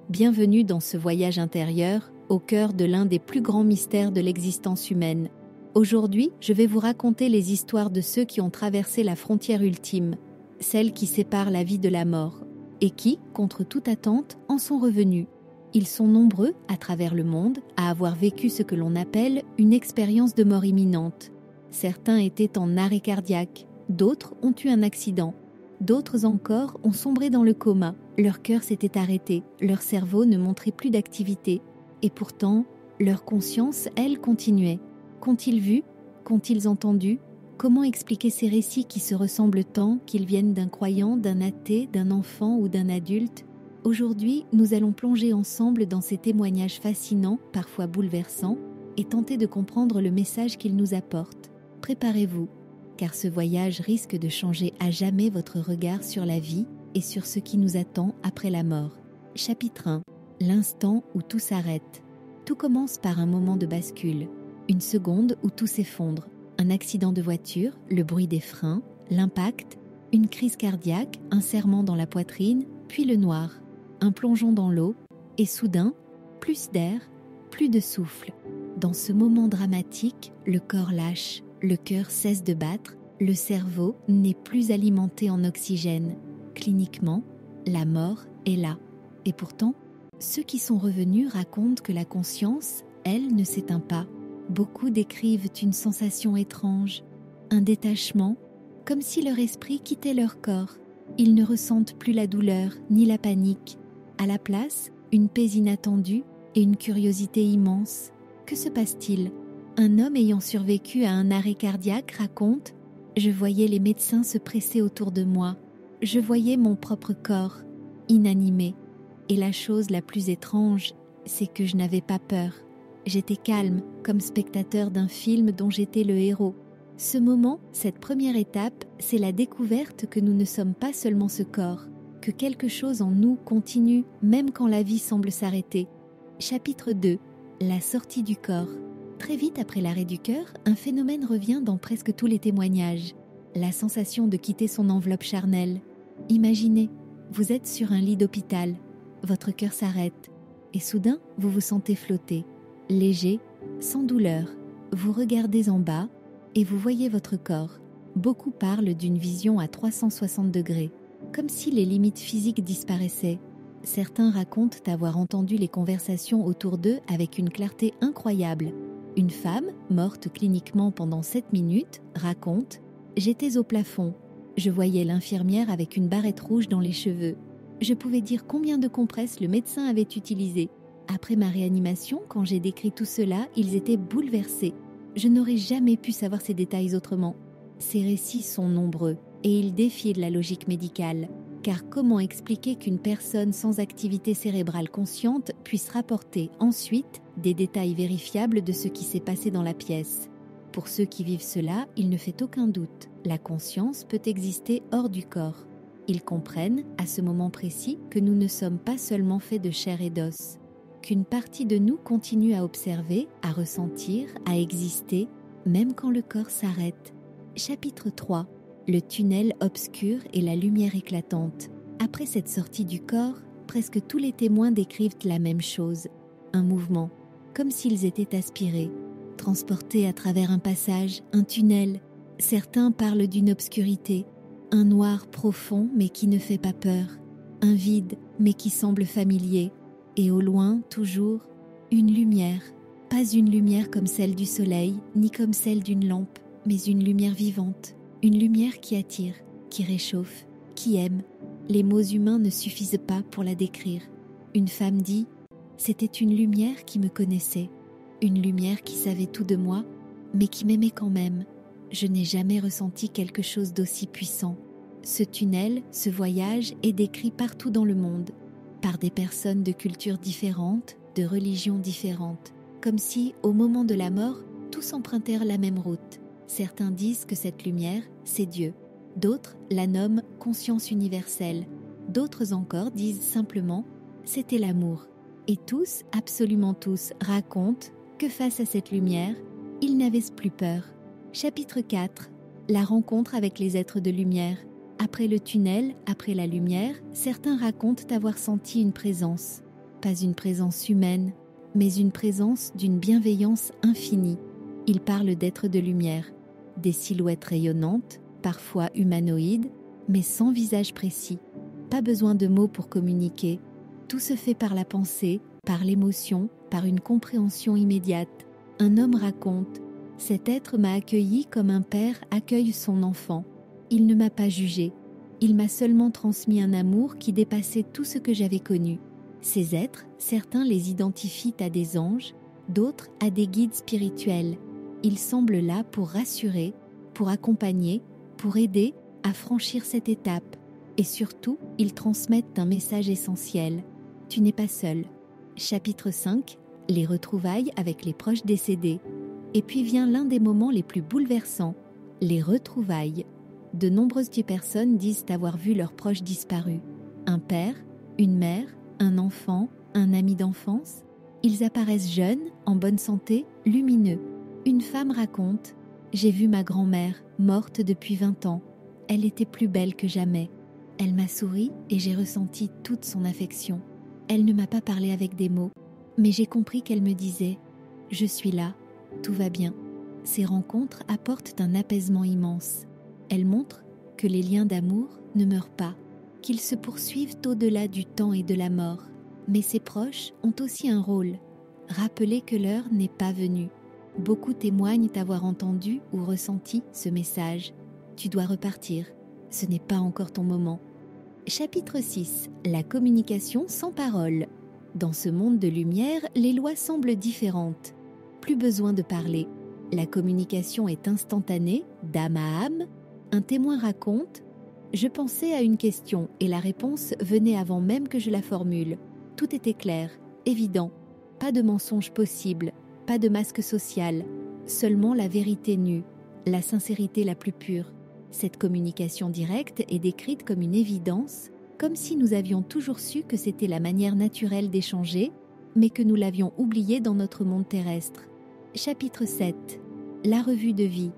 Bienvenue dans ce voyage intérieur, au cœur de l'un des plus grands mystères de l'existence humaine. Aujourd'hui, je vais vous raconter les histoires de ceux qui ont traversé la frontière ultime, celle qui sépare la vie de la mort, et qui, contre toute attente, en sont revenus. Ils sont nombreux, à travers le monde, à avoir vécu ce que l'on appelle une expérience de mort imminente. Certains étaient en arrêt cardiaque, d'autres ont eu un accident. D'autres encore ont sombré dans le coma, leur cœur s'était arrêté, leur cerveau ne montrait plus d'activité. Et pourtant, leur conscience, elle, continuait. Qu'ont-ils vu? Qu'ont-ils entendu? Comment expliquer ces récits qui se ressemblent tant, qu'ils viennent d'un croyant, d'un athée, d'un enfant ou d'un adulte? Aujourd'hui, nous allons plonger ensemble dans ces témoignages fascinants, parfois bouleversants, et tenter de comprendre le message qu'ils nous apportent. Préparez-vous, car ce voyage risque de changer à jamais votre regard sur la vie et sur ce qui nous attend après la mort. Chapitre 1. L'instant où tout s'arrête. Tout commence par un moment de bascule, une seconde où tout s'effondre. Un accident de voiture, le bruit des freins, l'impact, une crise cardiaque, un serrement dans la poitrine, puis le noir, un plongeon dans l'eau, et soudain, plus d'air, plus de souffle. Dans ce moment dramatique, le corps lâche. Le cœur cesse de battre, le cerveau n'est plus alimenté en oxygène. Cliniquement, la mort est là. Et pourtant, ceux qui sont revenus racontent que la conscience, elle, ne s'éteint pas. Beaucoup décrivent une sensation étrange, un détachement, comme si leur esprit quittait leur corps. Ils ne ressentent plus la douleur ni la panique. À la place, une paix inattendue et une curiosité immense. Que se passe-t-il ? Un homme ayant survécu à un arrêt cardiaque raconte « Je voyais les médecins se presser autour de moi. Je voyais mon propre corps, inanimé. Et la chose la plus étrange, c'est que je n'avais pas peur. J'étais calme, comme spectateur d'un film dont j'étais le héros. » Ce moment, cette première étape, c'est la découverte que nous ne sommes pas seulement ce corps, que quelque chose en nous continue même quand la vie semble s'arrêter. Chapitre 2. La sortie du corps. Très vite après l'arrêt du cœur, un phénomène revient dans presque tous les témoignages. La sensation de quitter son enveloppe charnelle. Imaginez, vous êtes sur un lit d'hôpital, votre cœur s'arrête, et soudain, vous vous sentez flotter, léger, sans douleur. Vous regardez en bas, et vous voyez votre corps. Beaucoup parlent d'une vision à 360 degrés, comme si les limites physiques disparaissaient. Certains racontent avoir entendu les conversations autour d'eux avec une clarté incroyable. Une femme, morte cliniquement pendant 7 minutes, raconte « J'étais au plafond. Je voyais l'infirmière avec une barrette rouge dans les cheveux. Je pouvais dire combien de compresses le médecin avait utilisé. Après ma réanimation, quand j'ai décrit tout cela, ils étaient bouleversés. Je n'aurais jamais pu savoir ces détails autrement. » Ces récits sont nombreux et ils défient la logique médicale. Car comment expliquer qu'une personne sans activité cérébrale consciente puisse rapporter ensuite des détails vérifiables de ce qui s'est passé dans la pièce? Pour ceux qui vivent cela, il ne fait aucun doute. La conscience peut exister hors du corps. Ils comprennent, à ce moment précis, que nous ne sommes pas seulement faits de chair et d'os, qu'une partie de nous continue à observer, à ressentir, à exister, même quand le corps s'arrête. Chapitre 3. Le tunnel obscur et la lumière éclatante. Après cette sortie du corps, presque tous les témoins décrivent la même chose. Un mouvement, comme s'ils étaient aspirés, transportés à travers un passage, un tunnel. Certains parlent d'une obscurité, un noir profond mais qui ne fait pas peur, un vide mais qui semble familier, et au loin, toujours, une lumière. Pas une lumière comme celle du soleil, ni comme celle d'une lampe, mais une lumière vivante. Une lumière qui attire, qui réchauffe, qui aime. Les mots humains ne suffisent pas pour la décrire. Une femme dit « C'était une lumière qui me connaissait, une lumière qui savait tout de moi, mais qui m'aimait quand même. Je n'ai jamais ressenti quelque chose d'aussi puissant. » Ce tunnel, ce voyage est décrit partout dans le monde, par des personnes de cultures différentes, de religions différentes, comme si, au moment de la mort, tous empruntèrent la même route. Certains disent que cette lumière, c'est Dieu. D'autres la nomment conscience universelle. D'autres encore disent simplement « c'était l'amour ». Et tous, absolument tous, racontent que face à cette lumière, ils n'avaient plus peur. Chapitre 4. La rencontre avec les êtres de lumière. Après le tunnel, après la lumière, certains racontent avoir senti une présence. pas une présence humaine, mais une présence d'une bienveillance infinie. Il parle d'êtres de lumière, des silhouettes rayonnantes, parfois humanoïdes, mais sans visage précis. Pas besoin de mots pour communiquer. Tout se fait par la pensée, par l'émotion, par une compréhension immédiate. Un homme raconte « Cet être m'a accueilli comme un père accueille son enfant. Il ne m'a pas jugé. Il m'a seulement transmis un amour qui dépassait tout ce que j'avais connu. » Ces êtres, certains les identifient à des anges, d'autres à des guides spirituels. Ils semblent là pour rassurer, pour accompagner, pour aider à franchir cette étape. Et surtout, ils transmettent un message essentiel. Tu n'es pas seul. Chapitre 5. Les retrouvailles avec les proches décédés. Et puis vient l'un des moments les plus bouleversants, les retrouvailles. De nombreuses personnes disent avoir vu leurs proches disparus. Un père, une mère, un enfant, un ami d'enfance. Ils apparaissent jeunes, en bonne santé, lumineux. Une femme raconte « J'ai vu ma grand-mère, morte depuis 20 ans. Elle était plus belle que jamais. Elle m'a souri et j'ai ressenti toute son affection. Elle ne m'a pas parlé avec des mots, mais j'ai compris qu'elle me disait « Je suis là, tout va bien ». Ces rencontres apportent un apaisement immense. Elles montrent que les liens d'amour ne meurent pas, qu'ils se poursuivent au-delà du temps et de la mort. Mais ces proches ont aussi un rôle, rappeler que l'heure n'est pas venue. Beaucoup témoignent avoir entendu ou ressenti ce message. Tu dois repartir, ce n'est pas encore ton moment. Chapitre 6. La communication sans parole. Dans ce monde de lumière, les lois semblent différentes. Plus besoin de parler. La communication est instantanée, d'âme à âme. Un témoin raconte « Je pensais à une question et la réponse venait avant même que je la formule. Tout était clair, évident. Pas de mensonge possible, pas de masque social, seulement la vérité nue, la sincérité la plus pure. Cette communication directe est décrite comme une évidence, comme si nous avions toujours su que c'était la manière naturelle d'échanger, mais que nous l'avions oublié dans notre monde terrestre. » Chapitre 7. La revue de vie.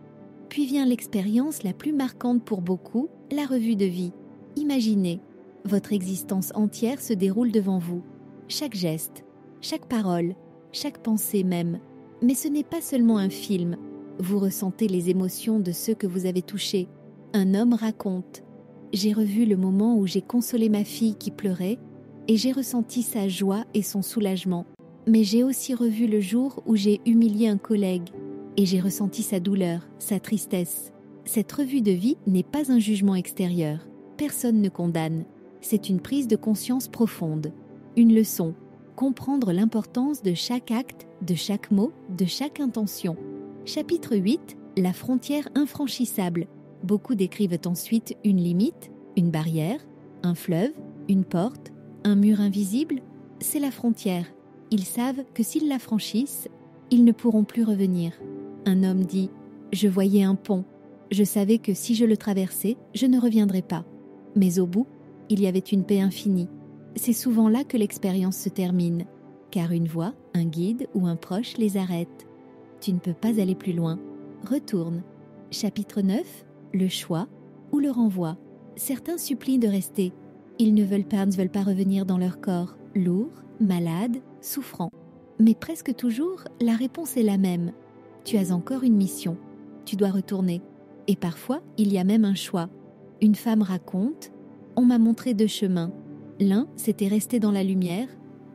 Puis vient l'expérience la plus marquante pour beaucoup, la revue de vie. Imaginez, votre existence entière se déroule devant vous. Chaque geste, chaque parole, chaque pensée même. Mais ce n'est pas seulement un film. Vous ressentez les émotions de ceux que vous avez touchés. Un homme raconte « J'ai revu le moment où j'ai consolé ma fille qui pleurait et j'ai ressenti sa joie et son soulagement. Mais j'ai aussi revu le jour où j'ai humilié un collègue et j'ai ressenti sa douleur, sa tristesse. » Cette revue de vie n'est pas un jugement extérieur. Personne ne condamne. C'est une prise de conscience profonde. Une leçon. Comprendre l'importance de chaque acte, de chaque mot, de chaque intention. Chapitre 8. La frontière infranchissable. Beaucoup décrivent ensuite une limite, une barrière, un fleuve, une porte, un mur invisible. C'est la frontière. Ils savent que s'ils la franchissent, ils ne pourront plus revenir. Un homme dit « Je voyais un pont. Je savais que si je le traversais, je ne reviendrais pas. Mais au bout, il y avait une paix infinie. » C'est souvent là que l'expérience se termine, car une voix, un guide ou un proche les arrête. Tu ne peux pas aller plus loin. Retourne. Chapitre 9. Le choix ou le renvoi. Certains supplient de rester. Ils ne veulent pas revenir dans leur corps, lourds, malades, souffrants. Mais presque toujours, la réponse est la même. Tu as encore une mission. Tu dois retourner. Et parfois, il y a même un choix. Une femme raconte « On m'a montré 2 chemins. L'un, c'était rester dans la lumière.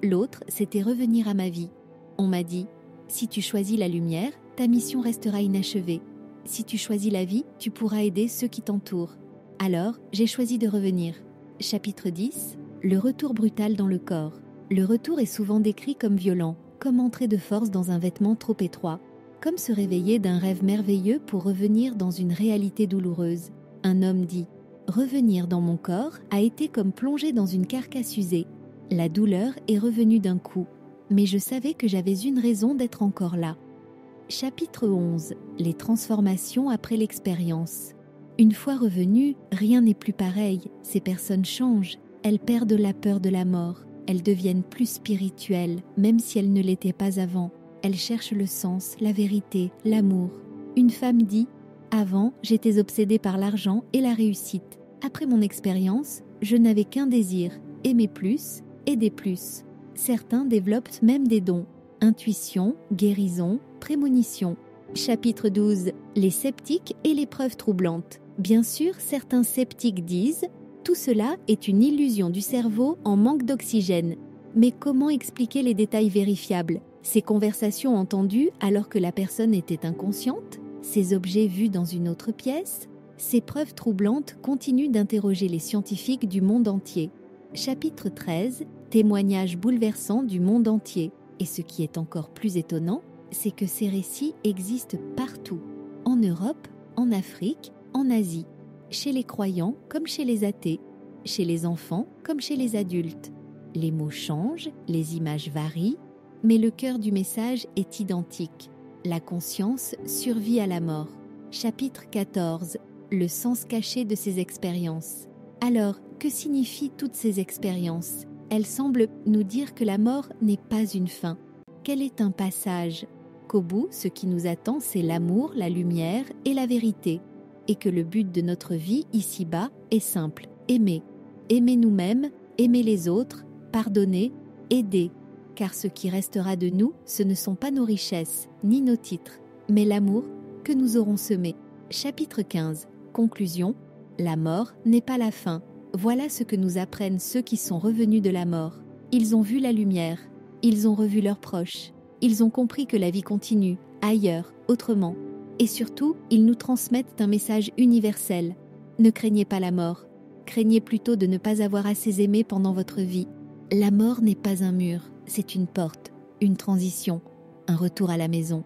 L'autre, c'était revenir à ma vie. On m'a dit « Si tu choisis la lumière, ta mission restera inachevée. Si tu choisis la vie, tu pourras aider ceux qui t'entourent. » Alors, j'ai choisi de revenir. Chapitre 10. Le retour brutal dans le corps. Le retour est souvent décrit comme violent, comme entrer de force dans un vêtement trop étroit, comme se réveiller d'un rêve merveilleux pour revenir dans une réalité douloureuse. Un homme dit « Revenir dans mon corps a été comme plonger dans une carcasse usée. La douleur est revenue d'un coup, mais je savais que j'avais une raison d'être encore là. » Chapitre 11. Les transformations après l'expérience. Une fois revenues, rien n'est plus pareil. Ces personnes changent. Elles perdent la peur de la mort. Elles deviennent plus spirituelles, même si elles ne l'étaient pas avant. Elles cherchent le sens, la vérité, l'amour. Une femme dit « Avant, j'étais obsédée par l'argent et la réussite. Après mon expérience, je n'avais qu'un désir, aimer plus, aider plus. Certains développent même des dons. Intuition, guérison, prémonition. Chapitre 12. Les sceptiques et les preuves troublantes. Bien sûr, certains sceptiques disent « Tout cela est une illusion du cerveau en manque d'oxygène ». Mais comment expliquer les détails vérifiables? Ces conversations entendues alors que la personne était inconsciente? Ces objets vus dans une autre pièce? Ces preuves troublantes continuent d'interroger les scientifiques du monde entier. Chapitre 13. Témoignages bouleversants du monde entier. Et ce qui est encore plus étonnant, c'est que ces récits existent partout. En Europe, en Afrique, en Asie. Chez les croyants comme chez les athées. Chez les enfants comme chez les adultes. Les mots changent, les images varient, mais le cœur du message est identique. La conscience survit à la mort. Chapitre 14. Le sens caché de ces expériences. Alors, que signifient toutes ces expériences? Elles semblent nous dire que la mort n'est pas une fin, qu'elle est un passage, qu'au bout, ce qui nous attend, c'est l'amour, la lumière et la vérité, et que le but de notre vie ici-bas est simple, aimer. Aimer nous-mêmes, aimer les autres, pardonner, aider, car ce qui restera de nous, ce ne sont pas nos richesses, ni nos titres, mais l'amour que nous aurons semé. Chapitre 15. Conclusion. La mort n'est pas la fin. Voilà ce que nous apprennent ceux qui sont revenus de la mort. Ils ont vu la lumière, ils ont revu leurs proches, ils ont compris que la vie continue, ailleurs, autrement. Et surtout, ils nous transmettent un message universel. Ne craignez pas la mort, craignez plutôt de ne pas avoir assez aimé pendant votre vie. La mort n'est pas un mur, c'est une porte, une transition, un retour à la maison.